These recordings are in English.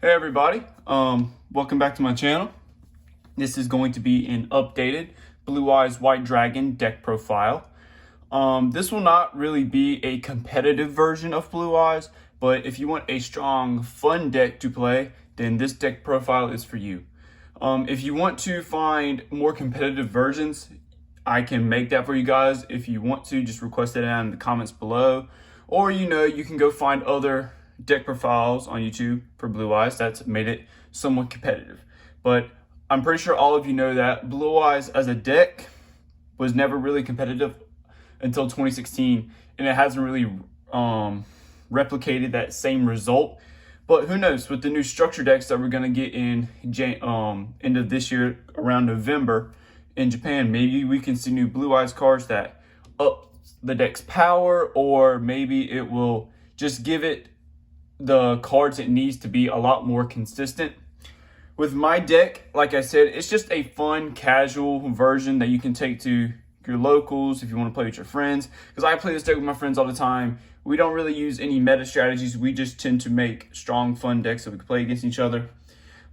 Hey everybody, welcome back to my channel. This is going to be an updated Blue Eyes White Dragon deck profile. This will not really be a competitive version of Blue Eyes, but if you want a strong, fun deck to play, then this deck profile is for you. If you want to find more competitive versions, I can make that for you guys. If you want to, just request it down in the comments below. Or, you can go find other deck profiles on YouTube for Blue Eyes that's made it somewhat competitive. But I'm pretty sure all of you know that Blue Eyes as a deck was never really competitive until 2016, and it hasn't really replicated that same result. But who knows, with the new structure decks that we're going to get in end of this year around November in Japan, maybe we can see new Blue Eyes cards that up the deck's power, or maybe it will just give it the cards it needs to be a lot more consistent. With my deck, like I said, it's just a fun, casual version that you can take to your locals if you want to play with your friends. Because I play this deck with my friends all the time. We don't really use any meta strategies. We just tend to make strong, fun decks that we can play against each other.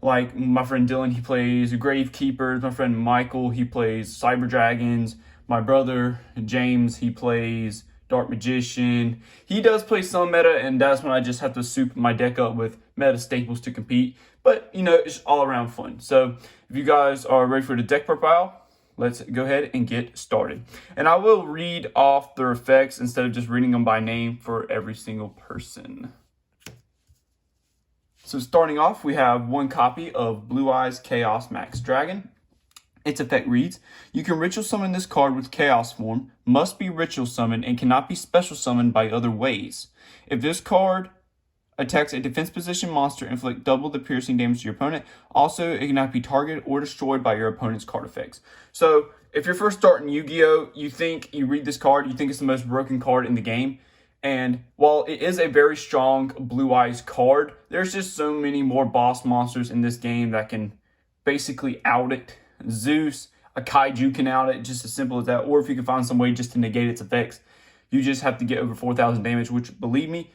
Like my friend Dylan, he plays Grave Keepers. My friend Michael, he plays Cyber Dragons. My brother James, he plays Dark Magician. He does play some meta, and that's when I just have to soup my deck up with meta staples to compete. But, it's all around fun. So if you guys are ready for the deck profile, let's go ahead and get started. And I will read off their effects instead of just reading them by name for every single person. So starting off, we have one copy of Blue Eyes Chaos Max Dragon. Its effect reads, you can ritual summon this card with Chaos form, must be ritual summoned, and cannot be special summoned by other ways. If this card attacks a defense position monster, inflict double the piercing damage to your opponent. Also, it cannot be targeted or destroyed by your opponent's card effects. So, if you're first starting Yu-Gi-Oh!, you read this card, you think it's the most broken card in the game. And while it is a very strong Blue Eyes card, there's just so many more boss monsters in this game that can basically out it. Zeus, a Kaiju can out it, just as simple as that. Or if you can find some way just to negate its effects, you just have to get over 4,000 damage, which, believe me,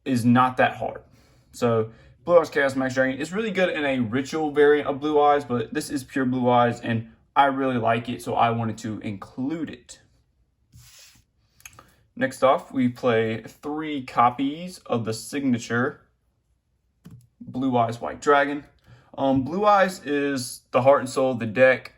is not that hard. So Blue Eyes Chaos Max Dragon is really good in a ritual variant of Blue Eyes, but this is pure Blue Eyes, and I really like it, so I wanted to include it. Next off, we play 3 copies of the signature Blue Eyes White Dragon. Blue Eyes is the heart and soul of the deck.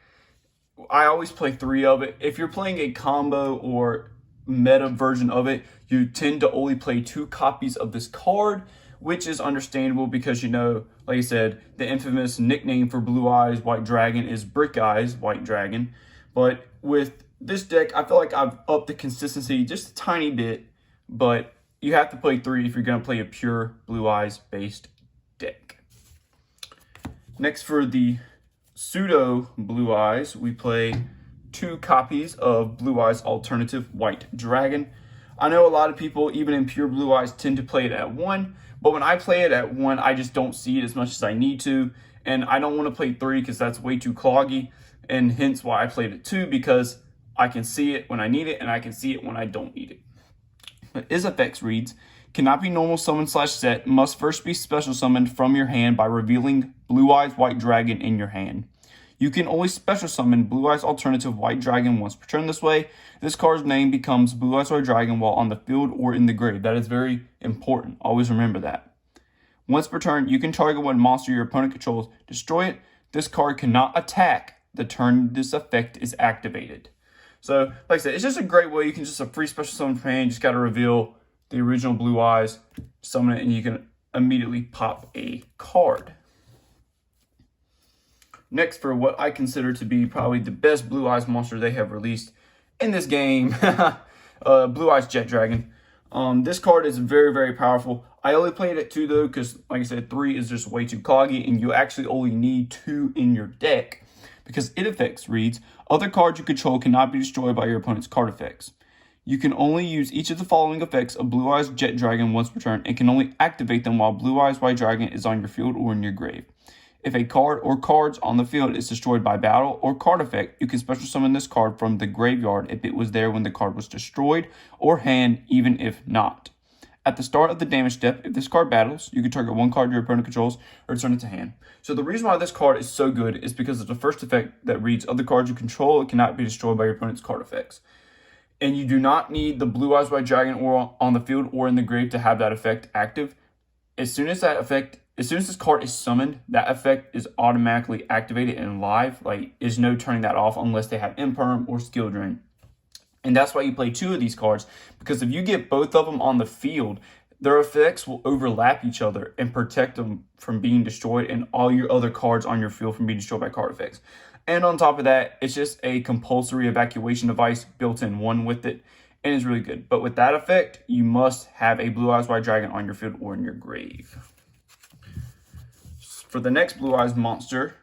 I always play 3 of it. If you're playing a combo or meta version of it, you tend to only play 2 copies of this card, which is understandable because, like I said, the infamous nickname for Blue Eyes White Dragon is Brick Eyes White Dragon. But with this deck, I feel like I've upped the consistency just a tiny bit, but you have to play 3 if you're going to play a pure Blue Eyes based deck. Next, for the pseudo Blue Eyes, we play 2 copies of Blue Eyes Alternative White Dragon. I know a lot of people, even in pure Blue Eyes, tend to play it at 1, but when I play it at 1, I just don't see it as much as I need to, and I don't want to play 3 because that's way too cloggy, and hence why I played it 2, because I can see it when I need it, and I can see it when I don't need it. But its effects reads, cannot be normal summon / set, must first be special summoned from your hand by revealing Blue Eyes White Dragon in your hand. You can only special summon Blue Eyes Alternative White Dragon once per turn this way. This card's name becomes Blue Eyes White Dragon while on the field or in the grave. That is very important. Always remember that. Once per turn, you can target one monster your opponent controls, destroy it. This card cannot attack the turn this effect is activated. So, like I said, it's just a great way. You can just a free special summon from hand. You just got to reveal the original Blue Eyes, summon it, and you can immediately pop a card. Next, for what I consider to be probably the best Blue Eyes monster they have released in this game, Blue Eyes Jet Dragon. This card is very, very powerful. I only played it 2 though, because like I said, 3 is just way too cloggy, and you actually only need 2 in your deck, because it effects reads, other cards you control cannot be destroyed by your opponent's card effects. You can only use each of the following effects of Blue Eyes Jet Dragon once per turn, and can only activate them while Blue Eyes White Dragon is on your field or in your grave. If a card or cards on the field is destroyed by battle or card effect, you can special summon this card from the graveyard if it was there when the card was destroyed, or hand even if not. At the start of the damage step, if this card battles, you can target one card your opponent controls or return it to hand. So the reason why this card is so good is because it's the first effect that reads other cards you control. It cannot be destroyed by your opponent's card effects. And you do not need the Blue Eyes White Dragon or on the field or in the grave to have that effect active. As soon as this card is summoned, that effect is automatically activated and live. Like, there's no turning that off unless they have Imperm or Skill Drain. And that's why you play two of these cards, because if you get both of them on the field, their effects will overlap each other and protect them from being destroyed and all your other cards on your field from being destroyed by card effects. And on top of that, it's just a compulsory evacuation device built in one with it, and it's really good. But with that effect, you must have a Blue Eyes White Dragon on your field or in your grave. For the next Blue Eyes monster,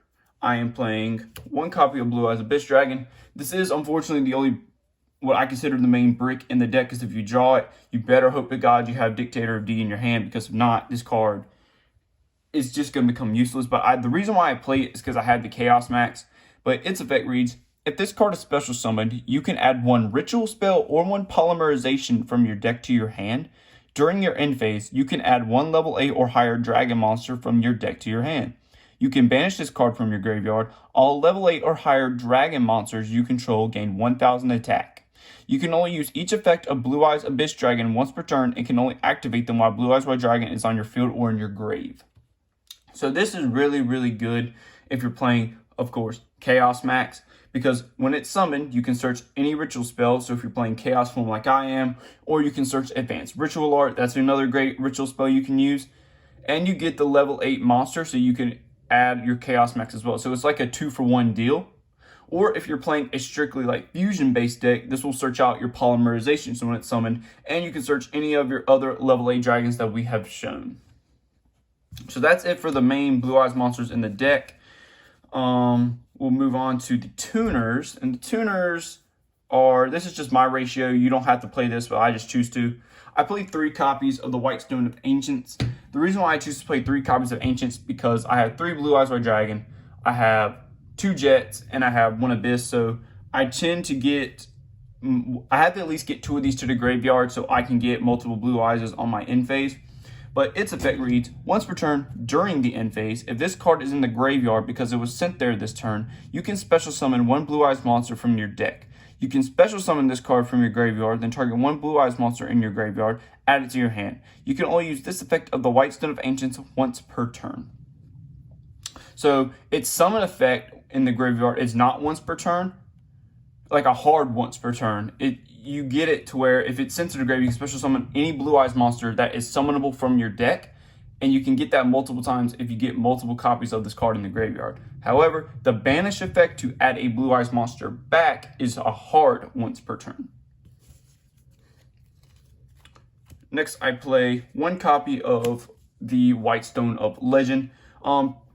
I am playing one copy of Blue Eyes Abyss Dragon. This is unfortunately the only what I consider the main brick in the deck, because if you draw it, you better hope to God you have Dictator of D in your hand, because if not, this card is just going to become useless. But the reason why I play it is because I had the Chaos Max, but its effect reads, if this card is special summoned, you can add one ritual spell or one polymerization from your deck to your hand. During your end phase, you can add one level 8 or higher dragon monster from your deck to your hand. You can banish this card from your graveyard. All level 8 or higher dragon monsters you control gain 1000 attack. You can only use each effect of Blue Eyes Abyss Dragon once per turn and can only activate them while Blue Eyes White Dragon is on your field or in your grave. So this is really, really good if you're playing, of course, Chaos Max, because when it's summoned, you can search any ritual spell. So if you're playing Chaos Form like I am, or you can search Advanced Ritual Art, that's another great ritual spell you can use. And you get the level 8 monster, so you can add your Chaos Max as well. So it's like a 2-for-1 deal. Or if you're playing a strictly like fusion-based deck, this will search out your polymerization, so when it's summoned, and you can search any of your other level 8 dragons that we have shown. So that's it for the main Blue Eyes monsters in the deck. We'll move on to the tuners, and the tuners are, this is just my ratio. You don't have to play this, but I just choose to. I play 3 copies of the White Stone of Ancients. The reason why I choose to play 3 copies of Ancients because I have 3 Blue Eyes White Dragon, I have 2 Jets, and I have 1 Abyss. So I tend to get, I have to at least get 2 of these to the graveyard so I can get multiple Blue Eyes on my end phase. But its effect reads, once per turn during the end phase, if this card is in the graveyard because it was sent there this turn, you can special summon 1 Blue Eyes monster from your deck. You can special summon this card from your graveyard, then target 1 Blue Eyes monster in your graveyard, add it to your hand. You can only use this effect of the White Stone of Ancients once per turn. So its summon effect in the graveyard is not once per turn, like a hard once per turn. You get it to where if it's sent to the grave, you can special summon any Blue Eyes monster that is summonable from your deck, and you can get that multiple times if you get multiple copies of this card in the graveyard. However, the banish effect to add a Blue Eyes monster back is a hard once per turn. Next, I play 1 copy of the White Stone of Legend.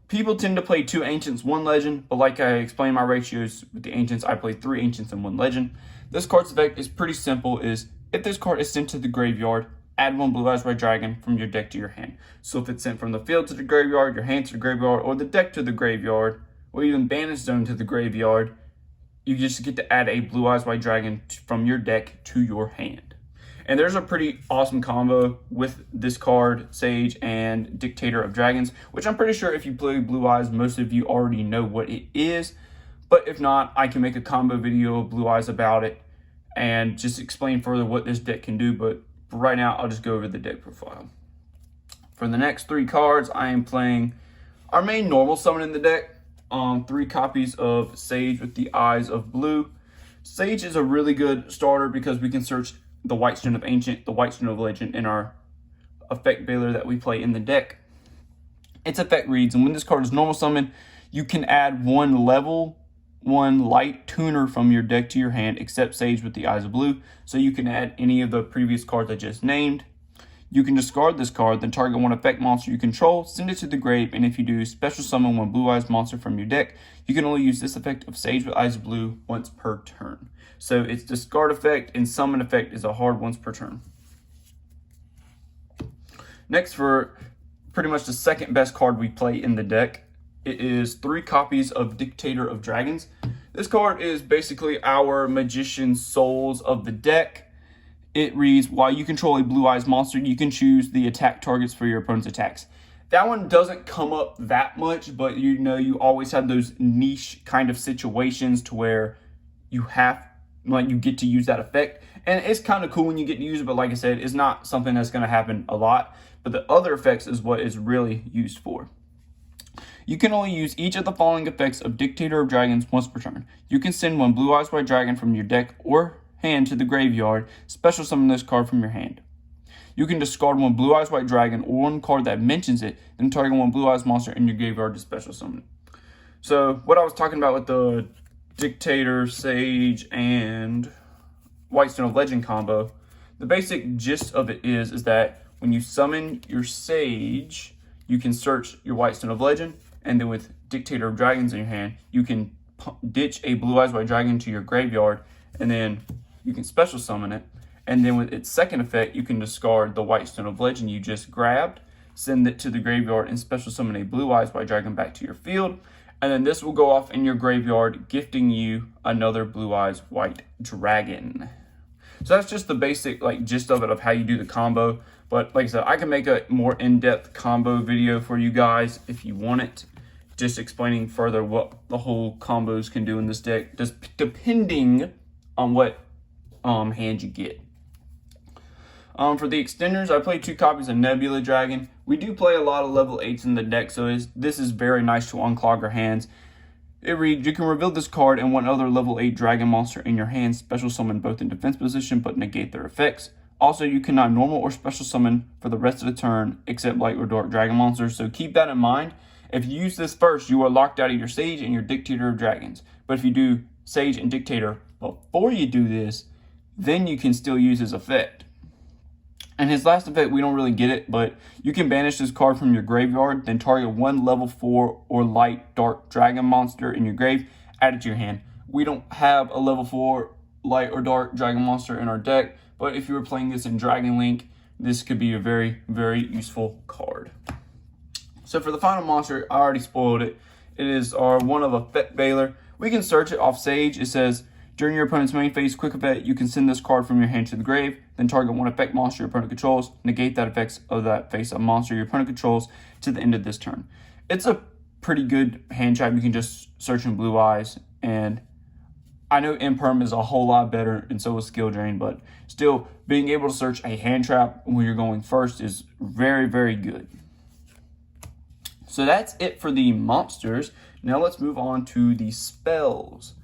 People tend to play 2 Ancients, 1 Legend, but like I explained my ratios with the Ancients, I play 3 Ancients and 1 Legend. This card's effect is pretty simple, is if this card is sent to the graveyard, add 1 Blue Eyes White Dragon from your deck to your hand. So if it's sent from the field to the graveyard, your hand to the graveyard, or the deck to the graveyard, or even Banish Zone to the graveyard, you just get to add a Blue Eyes White Dragon from your deck to your hand. And there's a pretty awesome combo with this card, Sage and Dictator of Dragons, which I'm pretty sure if you play Blue Eyes, most of you already know what it is. But if not, I can make a combo video of Blue Eyes about it and just explain further what this deck can do. But for right now, I'll just go over the deck profile. For the next 3 cards, I am playing our main normal summon in the deck. 3 copies of Sage with the Eyes of Blue. Sage is a really good starter because we can search the White Stone of Ancient, the White Stone of Legend, and our effect Baylor that we play in the deck. Its effect reads, and when this card is normal summon, you can add 1 level 1 light tuner from your deck to your hand, except Sage with the Eyes of Blue. So you can add any of the previous cards I just named. You can discard this card, then target 1 effect monster you control, send it to the grave, and if you do, special summon 1 Blue Eyes monster from your deck. You can only use this effect of Sage with Eyes of Blue once per turn. So its discard effect and summon effect is a hard once per turn. Next, for pretty much the second best card we play in the deck, it is 3 copies of Dictator of Dragons. This card is basically our Magician Souls of the deck. it reads, while you control a Blue Eyes monster, you can choose the attack targets for your opponent's attacks. That one doesn't come up that much, but you know, you always have those niche kind of situations to where you get to use that effect. And it's kind of cool when you get to use it, but like I said, it's not something that's going to happen a lot. But the other effects is what is really used for. You can only use each of the following effects of Dictator of Dragons once per turn. You can send one Blue Eyes White Dragon from your deck or hand to the graveyard, special summon this card from your hand. You can discard one Blue Eyes White Dragon or one card that mentions it, then target one Blue Eyes monster in your graveyard to special summon it. So what I was talking about with the Dictator, Sage, and Whitestone of Legend combo, the basic gist of it is that when you summon your Sage, you can search your Whitestone of Legend, and then with Dictator of Dragons in your hand, you can ditch a Blue Eyes White Dragon to your graveyard, and then you can special summon it. And then with its second effect, you can discard the Whitestone of Legend you just grabbed, send it to the graveyard, and special summon a Blue Eyes White Dragon back to your field. And then this will go off in your graveyard, gifting you another Blue Eyes White Dragon. So that's just the basic gist of it, of how you do the combo. But like I said, I can make a more in-depth combo video for you guys if you want it, just explaining further what the whole combos can do in this deck, just depending on what hand you get. For the extenders, I play 2 copies of Nebula Dragon. We do play a lot of level 8s in the deck, so this is very nice to unclog our hands. It reads, you can reveal this card and one other level 8 dragon monster in your hand, special summon both in defense position but negate their effects. Also, you cannot normal or special summon for the rest of the turn except light or dark dragon monsters, so keep that in mind. If you use this first, you are locked out of your Sage and your Dictator of Dragons. But if you do Sage and Dictator before you do this, then you can still use his effect. And his last effect, we don't really get it, but you can banish this card from your graveyard, then target one level 4 or light dark dragon monster in your grave, add it to your hand. We don't have a level 4 light or dark dragon monster in our deck, but if you were playing this in Dragon Link, this could be a very, very useful card. So for the final monster, I already spoiled it. It is our one of Effect Veiler. We can search it off Sage. It says, during your opponent's main phase quick effect, you can send this card from your hand to the grave, then target one effect monster your opponent controls, negate that effects of that face-up monster your opponent controls to the end of this turn. It's a pretty good hand trap. You can just search in Blue Eyes, and I know Imperm is a whole lot better, and so is Skill Drain, but still, being able to search a hand trap when you're going first is very, very good. So that's it for the monsters. Now let's move on to the spells.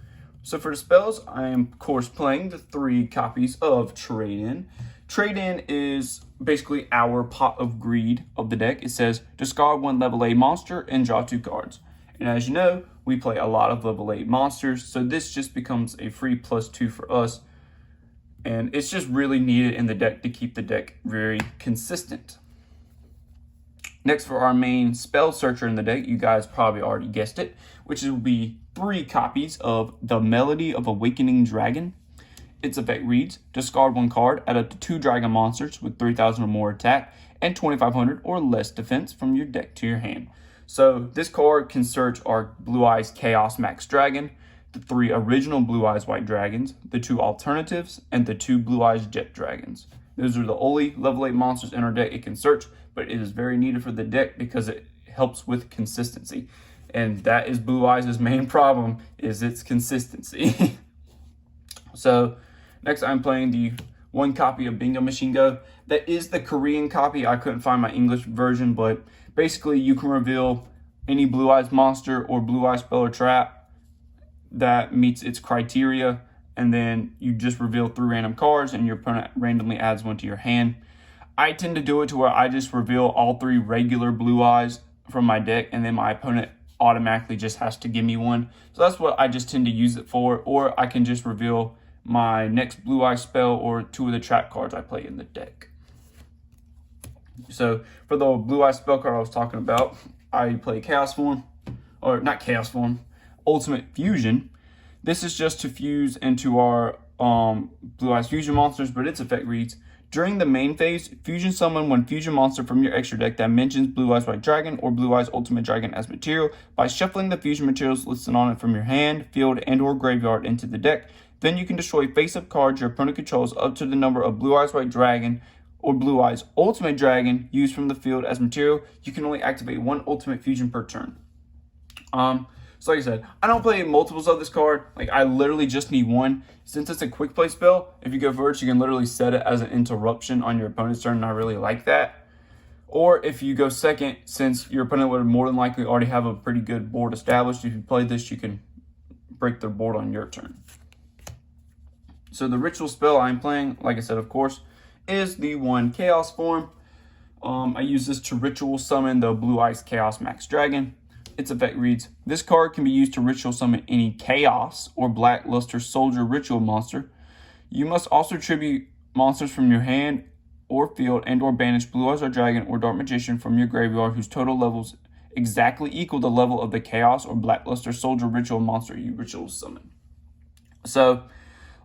So for the spells, I am, of course, playing the 3 copies of Trade-In. Trade-In is basically our Pot of Greed of the deck. It says, discard one level 8 monster and draw 2 cards. And as you know, we play a lot of level 8 monsters, so this just becomes a free +2 for us. And it's just really needed in the deck to keep the deck very consistent. Next, for our main spell searcher in the deck, you guys probably already guessed it, which will be 3 copies of the Melody of Awakening Dragon. Its effect reads, discard 1 card, add up to 2 dragon monsters with 3,000 or more attack and 2,500 or less defense from your deck to your hand. So this card can search our Blue Eyes Chaos Max Dragon, the 3 original Blue Eyes White Dragons, the 2 alternatives, and the 2 Blue Eyes Jet Dragons. Those are the only level 8 monsters in our deck it can search, but it is very needed for the deck because it helps with consistency. And that is Blue Eyes' main problem, is its consistency. So next I'm playing the 1 copy of Bingo Machine Go. That is the Korean copy. I couldn't find my English version, but basically you can reveal any Blue Eyes monster or Blue Eyes spell or trap that meets its criteria, and then you just reveal 3 random cards and your opponent randomly adds 1 to your hand. I tend to do it to where I just reveal all 3 regular Blue Eyes from my deck, and then my opponent automatically just has to give me 1. So that's what I just tend to use it for, or I can just reveal my next Blue Eye spell or 2 of the trap cards I play in the deck. So for the Blue Eye spell card I was talking about, I play Chaos Form, or not Chaos Form, Ultimate Fusion. This is just to fuse into our Blue Eyes Fusion monsters, but its effect reads, during the main phase, fusion summon 1 fusion monster from your extra deck that mentions Blue Eyes White Dragon or Blue Eyes Ultimate Dragon as material by shuffling the fusion materials listed on it from your hand, field, and or graveyard into the deck, Then you can destroy face-up cards your opponent controls up to the number of Blue Eyes White Dragon or Blue Eyes Ultimate Dragon used from the field as material. You can only activate one Ultimate Fusion per turn. So like I said, I don't play multiples of this card. Like, I literally just need one. Since it's a quick play spell, if you go first, you can literally set it as an interruption on your opponent's turn, and I really like that. Or if you go second, since your opponent would more than likely already have a pretty good board established, if you play this, you can break their board on your turn. So the ritual spell I'm playing, like I said, of course, is the one Chaos form. I use this to ritual summon the Blue Eyes Chaos Max Dragon. Its effect reads, this card can be used to ritual summon any Chaos or Blackluster Soldier ritual monster. You must also tribute monsters from your hand or field and or banish Blue Eyes White Dragon or Dark Magician from your graveyard whose total levels exactly equal the level of the Chaos or Blackluster Soldier ritual monster you ritual summon. So,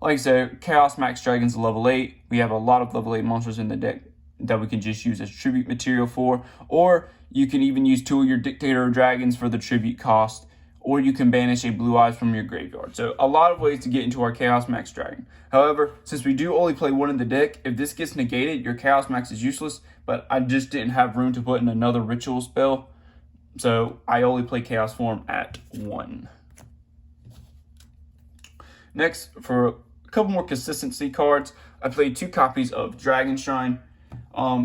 like I said, Chaos Max Dragon's level 8. We have a lot of level 8 monsters in the deck that we can just use as tribute material for, or you can even use 2 of your Dictator Dragons for the tribute cost, or you can banish a Blue Eyes from your graveyard. So a lot of ways to get into our Chaos Max Dragon. However, since we do only play one in the deck, if this gets negated, your Chaos Max is useless, but I just didn't have room to put in another ritual spell, so I only play Chaos form at 1. Next, for a couple more consistency cards, I played 2 copies of Dragon Shrine.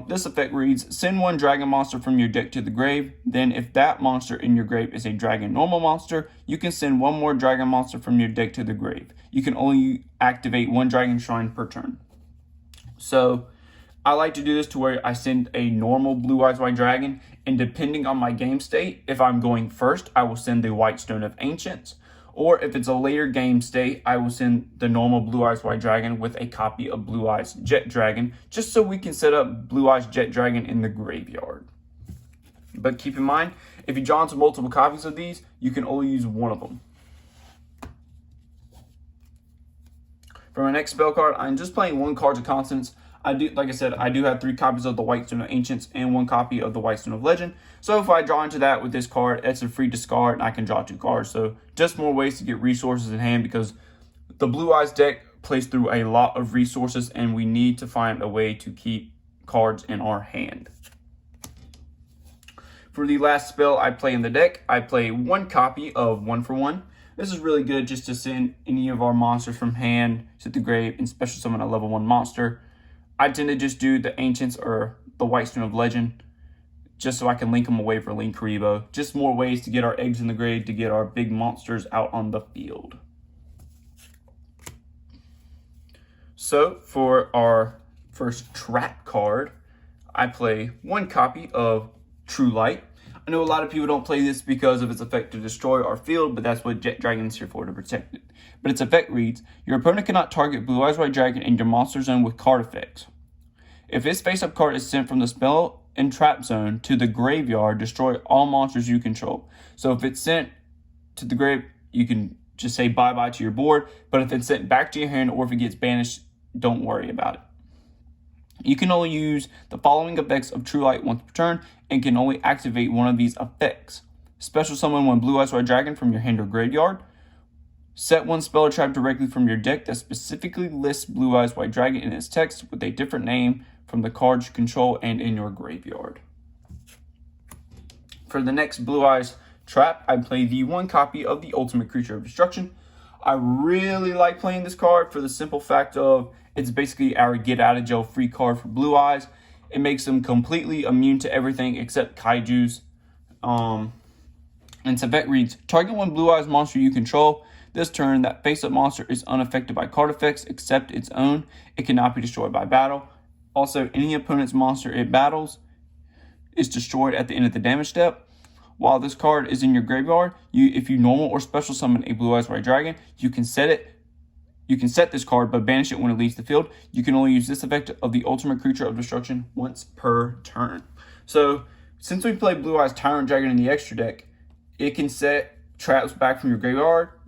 This effect reads, send 1 dragon monster from your deck to the grave. Then if that monster in your grave is a dragon normal monster, you can send 1 more dragon monster from your deck to the grave. You can only activate 1 Dragon Shrine per turn. So I like to do this to where I send a normal Blue Eyes White Dragon, and depending on my game state, if I'm going first, I will send the White Stone of Ancients. Or if it's a later game state, I will send the normal Blue Eyes White Dragon with a copy of Blue Eyes Jet Dragon, just so we can set up Blue Eyes Jet Dragon in the graveyard. But keep in mind, if you draw into multiple copies of these, you can only use one of them. For my next spell card, I'm just playing 1 Cards of Consonance. Like I said, I do have 3 copies of the White Stone of Ancients and 1 copy of the White Stone of Legend. So if I draw into that with this card, it's a free discard and I can draw 2 cards. So just more ways to get resources in hand, because the Blue Eyes deck plays through a lot of resources and we need to find a way to keep cards in our hand. For the last spell I play in the deck, I play 1 copy of 1 for 1. This is really good just to send any of our monsters from hand to the grave and special summon a level 1 monster. I tend to just do the Ancients or the White Stone of Legend, just so I can link them away for Linkuriboh. Just more ways to get our eggs in the grave, to get our big monsters out on the field. So for our first trap card, I play 1 copy of True Light. I know a lot of people don't play this because of its effect to destroy our field, but that's what Jet Dragon is here for, to protect it. But its effect reads, your opponent cannot target Blue Eyes White Dragon in your monster zone with card effects. If this face-up card is sent from the spell and trap zone to the graveyard, destroy all monsters you control. So if it's sent to the grave, you can just say bye-bye to your board, but if it's sent back to your hand or if it gets banished, don't worry about it. You can only use the following effects of True Light once per turn and can only activate one of these effects. Special summon 1 Blue Eyes White Dragon from your hand or graveyard. Set 1 spell or trap directly from your deck that specifically lists Blue Eyes White Dragon in its text with a different name from the cards you control and in your graveyard. For the next Blue Eyes trap, I play the 1 copy of the Ultimate Creature of Destruction. I really like playing this card for the simple fact of it's basically our get out of jail free card for Blue Eyes. It makes them completely immune to everything except kaijus. And its effect reads, target 1 Blue Eyes monster you control. This turn, that face-up monster is unaffected by card effects except its own. It cannot be destroyed by battle. Also, any opponent's monster it battles is destroyed at the end of the damage step. While this card is in your graveyard, if you normal or special summon a Blue Eyes White Dragon, you can set this card but banish it when it leaves the field. You can only use this effect of the Ultimate Creature of Destruction once per turn. So, since we play Blue Eyes Tyrant Dragon in the extra deck, it can set traps back from your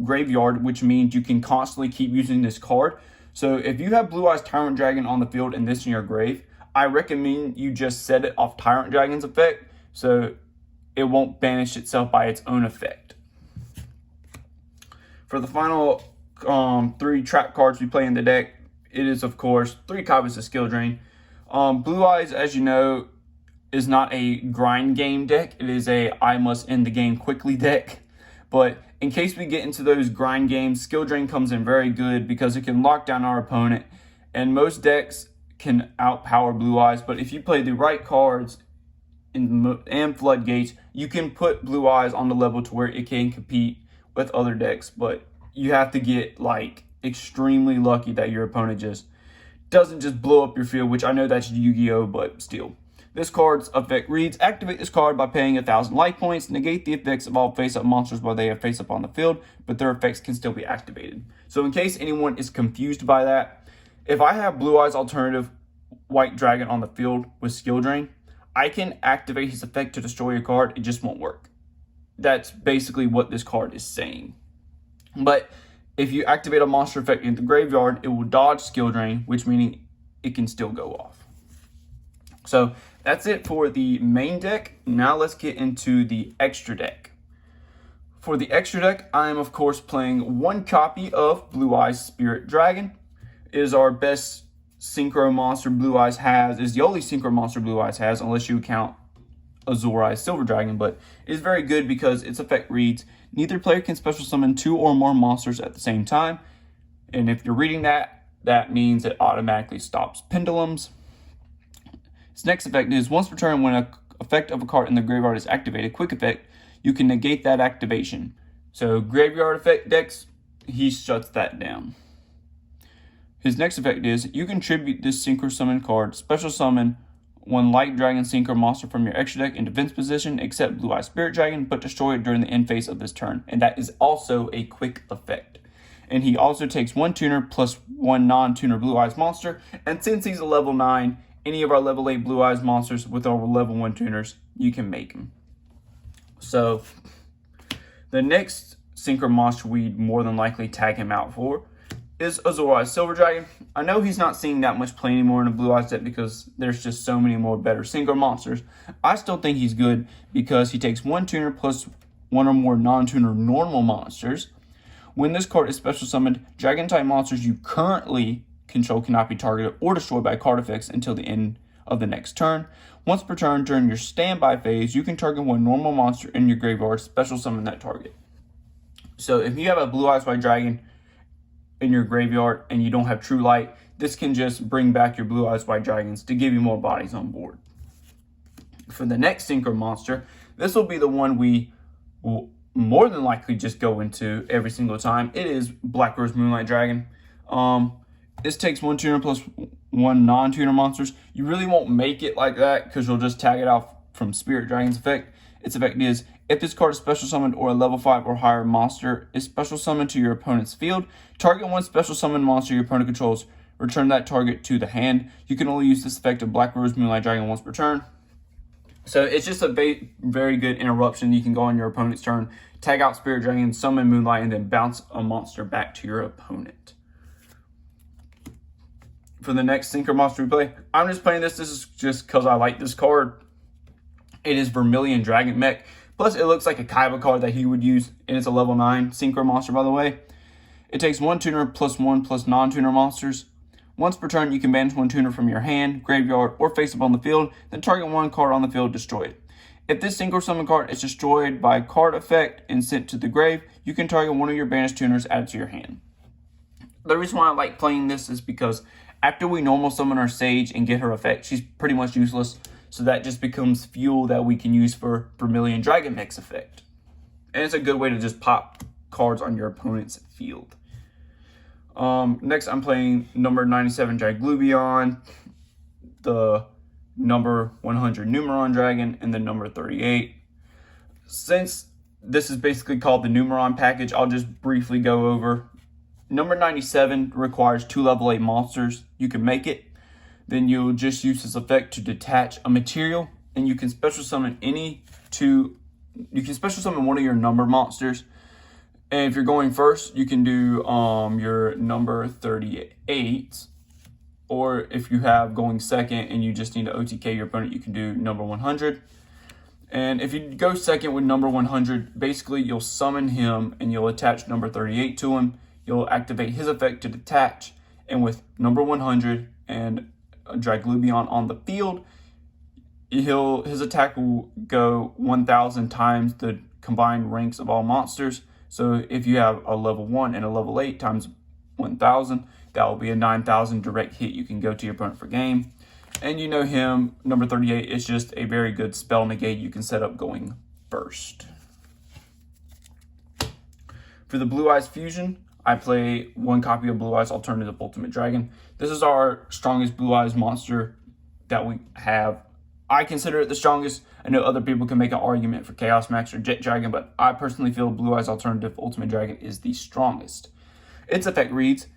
graveyard, which means you can constantly keep using this card. So if you have Blue Eyes Tyrant Dragon on the field and this in your grave, I recommend you just set it off Tyrant Dragon's effect so it won't banish itself by its own effect. For the final three trap cards we play in the deck. It is, of course, 3 copies of Skill Drain. Blue Eyes, as you know, is not a grind game deck. It is a I must end the game quickly deck. But in case we get into those grind games, Skill Drain comes in very good because it can lock down our opponent. And most decks can outpower Blue Eyes, but if you play the right cards and Floodgates, you can put Blue Eyes on the level to where it can compete with other decks. But you have to get like extremely lucky that your opponent just doesn't just blow up your field, which I know that's Yu-Gi-Oh, but still. This card's effect reads, activate this card by paying 1,000 life points, negate the effects of all face-up monsters while they are face-up on the field, but their effects can still be activated. So in case anyone is confused by that, if I have Blue Eyes alternative White Dragon on the field with Skill Drain, I can activate his effect to destroy a card, it just won't work. That's basically what this card is saying. But if you activate a monster effect in the graveyard, it will dodge Skill Drain, which meaning it can still go off. So that's it for the main deck. Now let's get into the extra deck. For the extra deck, I am of course playing 1 copy of Blue Eyes Spirit Dragon. It is our best synchro monster Blue Eyes has. It is the only synchro monster Blue Eyes has, unless you count Azure Eyes Silver Dragon, but it is very good because its effect reads, neither player can special summon 2 or more monsters at the same time. And if you're reading that, that means it automatically stops pendulums. Its next effect is, once per turn when an effect of a card in the graveyard is activated, quick effect, you can negate that activation. So graveyard effect decks, he shuts that down. His next effect is, you can tribute this synchro summon card, special summon 1 Light Dragon synchro monster from your extra deck in defense position, except Blue Eye Spirit Dragon, but destroy it during the end phase of this turn. And that is also a quick effect. And he also takes 1 tuner plus 1 non-tuner Blue Eyes monster. And since he's a level 9, any of our level 8 Blue Eyes monsters with our level 1 tuners, you can make him. So the next synchro monster we'd more than likely tag him out for is Azure Eyes Silver Dragon. I know he's not seeing that much play anymore in a Blue Eyes deck because there's just so many more better synchro monsters. I still think he's good because he takes 1 tuner plus 1 or more non-tuner normal monsters. When this card is special summoned, dragon type monsters you currently control cannot be targeted or destroyed by card effects until the end of the next turn. Once per turn during your standby phase, you can target 1 normal monster in your graveyard, special summon that target. So if you have a Blue Eyes White Dragon in your graveyard and you don't have True Light, this can just bring back your Blue Eyes White Dragons to give you more bodies on board. For the next synchro monster, this will be the one we will more than likely just go into every single time. It is Black Rose Moonlight Dragon. This takes 1 tuner plus 1 non-tuner monsters. You really won't make it like that because you'll just tag it out from Spirit Dragon's effect. Its effect is, if this card is special summoned or a level 5 or higher monster is special summoned to your opponent's field, target 1 special summoned monster your opponent controls, return that target to the hand. You can only use this effect of Black Rose Moonlight Dragon once per turn. So it's just a very good interruption. You can go on your opponent's turn, tag out Spirit Dragon, summon Moonlight, and then bounce a monster back to your opponent. For the next synchro monster we play, I'm just playing this. This is just because I like this card. It is Vermilion Dragon Mech. Plus, it looks like a Kaiba card that he would use, and it's a level 9 synchro monster, by the way. It takes 1 tuner plus 1 plus non-tuner monsters. Once per turn, you can banish 1 tuner from your hand, graveyard, or face up on the field, then target 1 card on the field, destroy it. If this synchro summon card is destroyed by card effect and sent to the grave, you can target 1 of your banished tuners added to your hand. The reason why I like playing this is because after we normal summon our Sage and get her effect, she's pretty much useless. So that just becomes fuel that we can use for Vermilion Dragon Mech's effect. And it's a good way to just pop cards on your opponent's field. Next, I'm playing number 97 Jaglubion, the number 100 Numeron Dragon, and the number 38. Since this is basically called the Numeron package, I'll just briefly go over. Number 97 requires 2 level 8 monsters. You can make it. Then you'll just use this effect to detach a material, and you can special summon you can special summon 1 of your number monsters. And if you're going first, you can do your number 38. Or if you have going second and you just need to OTK your opponent, you can do number 100. And if you go second with number 100, basically you'll summon him and you'll attach number 38 to him. you'll activate his effect to detach, and with number 100 and Draglubion on the field, his attack will go 1,000 times the combined ranks of all monsters. So if you have a level 1 and a level 8 times 1,000, that will be a 9,000 direct hit you can go to your opponent for game. And you know him, number 38, is just a very good spell negate you can set up going first. For the Blue Eyes Fusion, I play one copy of Blue Eyes Alternative Ultimate Dragon. This is our strongest Blue Eyes monster that we have. I consider it the strongest. I know other people can make an argument for Chaos Max or Jet Dragon, but I personally feel Blue Eyes Alternative Ultimate Dragon is the strongest. Its effect reads,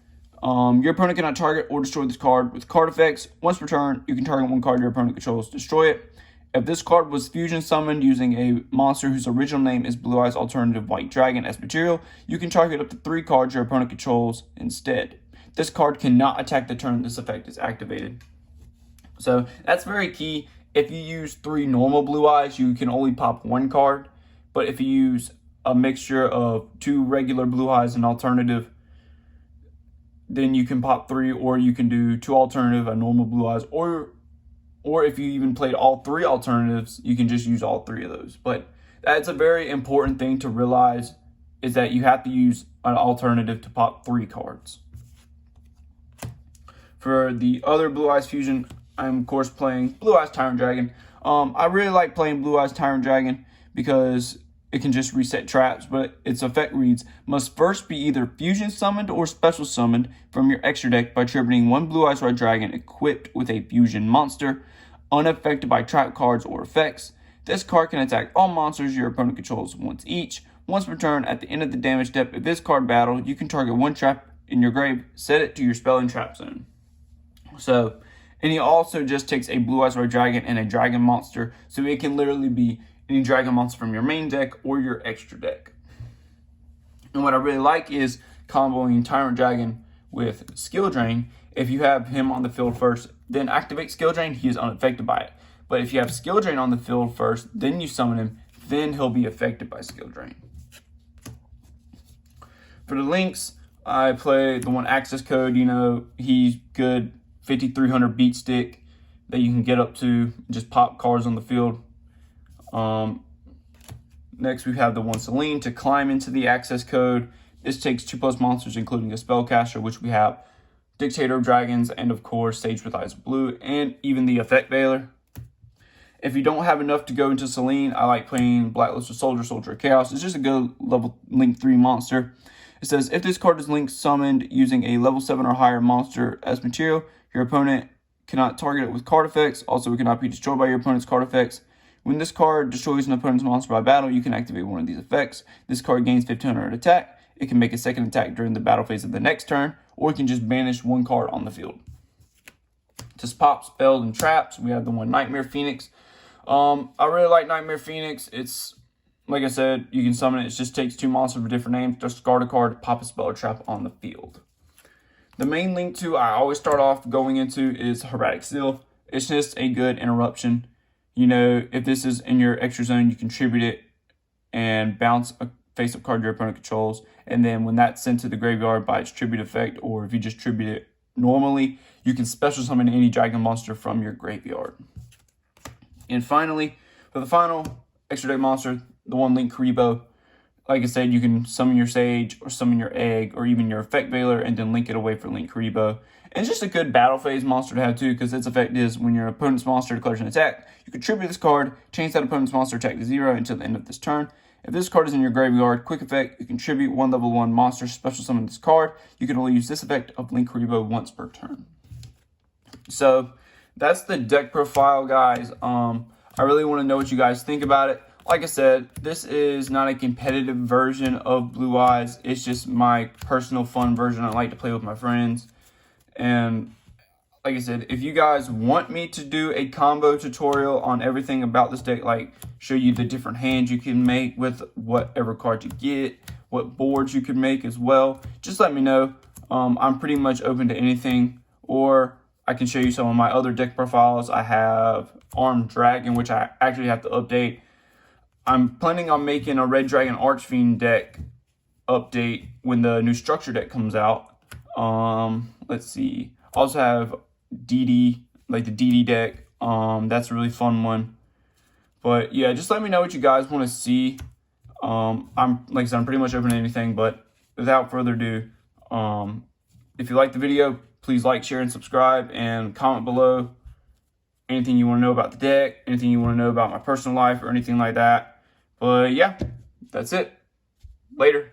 your opponent cannot target or destroy this card with card effects. Once per turn, you can target one card your opponent controls, destroy it. If this card was fusion summoned using a monster whose original name is Blue Eyes Alternative White Dragon as material, you can target up to 3 cards your opponent controls instead. This card cannot attack the turn this effect is activated. So that's very key. If you use 3 normal Blue Eyes, you can only pop 1 card. But if you use a mixture of 2 regular Blue Eyes and alternative, then you can pop 3, or you can do 2 alternative, a normal Blue Eyes, or if you even played all 3 alternatives, you can just use all 3 of those. But that's a very important thing to realize, is that you have to use an alternative to pop 3 cards. For the other Blue Eyes Fusion, I'm of course playing Blue Eyes Tyrant Dragon. I really like playing Blue Eyes Tyrant Dragon because it can just reset traps, but its effect reads, must first be either fusion summoned or special summoned from your extra deck by tributing 1 Blue Eyes Red Dragon equipped with a fusion monster, unaffected by trap cards or effects. This card can attack all monsters your opponent controls once each. Once per turn, at the end of the damage step of this card battle, you can target 1 trap in your grave, set it to your spell and trap zone. So, and he also just takes a Blue Eyes Red Dragon and a dragon monster, so it can literally be any dragon monster from your main deck or your extra deck. And what I really like is comboing Tyrant Dragon with Skill Drain. If you have him on the field first, then activate Skill Drain, he is unaffected by it. But if you have Skill Drain on the field first, then you summon him, then he'll be affected by Skill Drain. For the links, I play the one Access Code. You know, he's good 5,300 beat stick that you can get up to, just pop cards on the field. Next, we have the one Selene to climb into the Access Code. This takes 2+ monsters, including a Spellcaster, which we have Dictator of Dragons, and of course, Sage with Eyes of Blue, and even the Effect Veiler. If you don't have enough to go into Selene, I like playing Blacklisted Soldier, Soldier of Chaos. It's just a good level Link 3 monster. It says, if this card is Link summoned using a level 7 or higher monster as material, your opponent cannot target it with card effects. Also, it cannot be destroyed by your opponent's card effects. When this card destroys an opponent's monster by battle, you can activate one of these effects. This card gains 1,500 attack. It can make a second attack during the battle phase of the next turn, or it can just banish 1 card on the field. To pop spells and traps, we have the one Nightmare Phoenix. I really like Nightmare Phoenix. It's, like I said, you can summon it. It just takes 2 monsters with different names. Discard a card, pop a spell or trap on the field. The main link to I always start off going into is Hieratic Seal. It's just a good interruption. You know, if this is in your extra zone, you contribute it and bounce a face-up card your opponent controls. And then when that's sent to the graveyard by its tribute effect, or if you just tribute it normally, you can special summon any dragon monster from your graveyard. And finally, for the final extra deck monster, the one Linkuriboh. Like I said, you can summon your Sage or summon your Egg or even your Effect Veiler and then link it away for Linkuriboh. And it's just a good battle phase monster to have too, because its effect is when your opponent's monster declares an attack, you can tribute this card, change that opponent's monster attack to 0 until the end of this turn. If this card is in your graveyard, quick effect, you can tribute 1 level 1 monster, special summon this card. You can only use this effect of Linkuriboh once per turn. So that's the deck profile, guys. I really want to know what you guys think about it. Like I said, this is not a competitive version of Blue Eyes. It's just my personal fun version I like to play with my friends. And like I said, if you guys want me to do a combo tutorial on everything about this deck, like show you the different hands you can make with whatever card you get, what boards you can make as well, just let me know. I'm pretty much open to anything. Or I can show you some of my other deck profiles. I have Armed Dragon, which I actually have to update. I'm planning on making a Red Dragon Archfiend deck update when the new structure deck comes out. Let's see. Also have DD, like the DD deck. That's a really fun one. But yeah, just let me know what you guys want to see. I'm like I said, I'm pretty much open to anything. But without further ado, if you like the video, please like, share, and subscribe, and comment below anything you want to know about the deck, anything you want to know about my personal life, or anything like that. But yeah, that's it. Later.